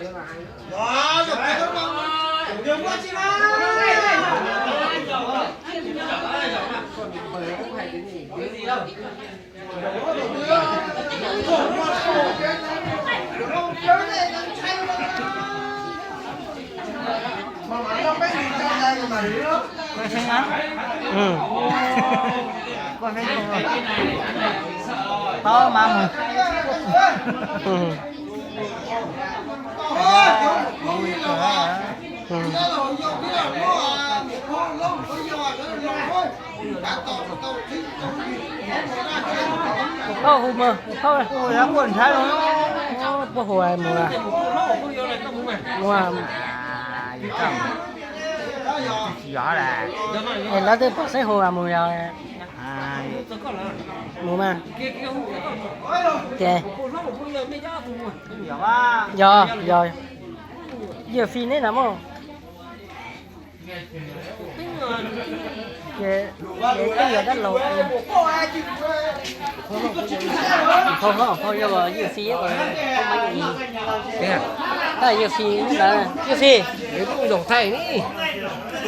rồi cái đó không đừng quá chi đó Con xanh á? Ừ. Con xanh không rồi. To mà mày. Ừ. Mùi cửa hả? Ừ. Không mà không hồi đó buồn thái nó có hồi mùa mùa gió là nó tới bỏ xe hồ à mùa rồi mùa mà kìa gió gió giờ phi đấy lắm không kìa cái giờ đất lột không giờ mà giờ phi rồi không mấy gì thế à cái giờ phi là giờ phi để cũng dùng thay đi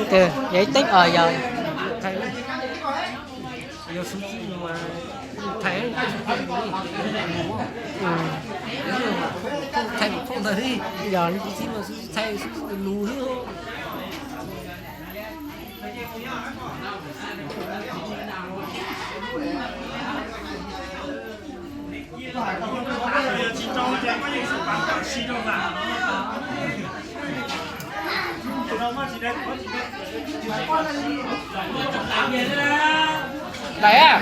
từ vậy tích giờ thay giờ súng nhưng mà thay thay không thay đi giờ nó chỉ mà thay lù nữa đấy à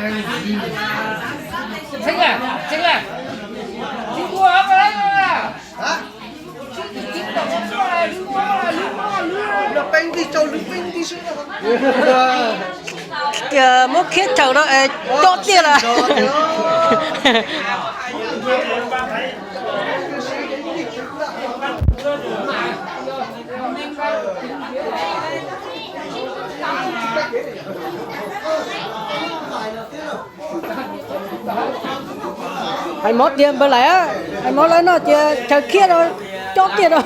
xinh à đi mua ở đây à được bánh đi trâu được bánh đi xuống kìa mất khiết chầu đó chót tiền à hai mốt tiền bên lại á hai mốt lấy nó chờ kia rồi chót tiền rồi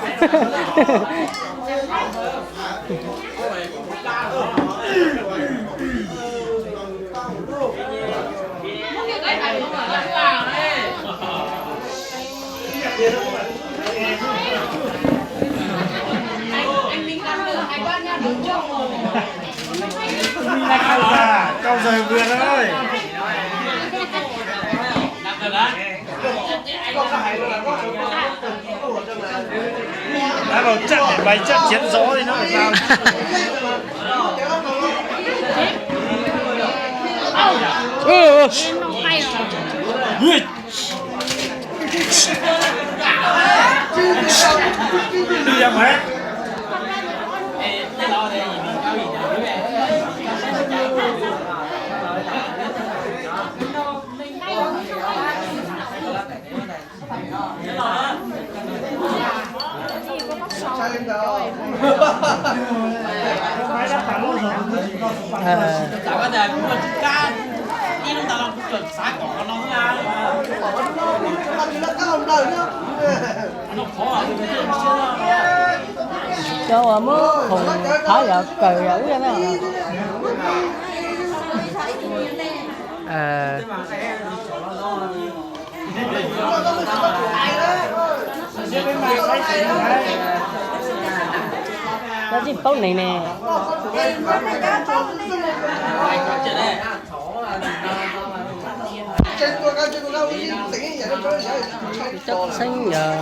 câu rời vườn ơi đã vào trận để bày trận chiến gió thì nó phải sao đi em hết cả vấn đề của mình ca đi chúng ta làm cũng cần sáng cỏ nó ra nó khó cho mà mới hùng thở giờ cười dữ vậy đó nó chỉ tốt này nè chất xanh giờ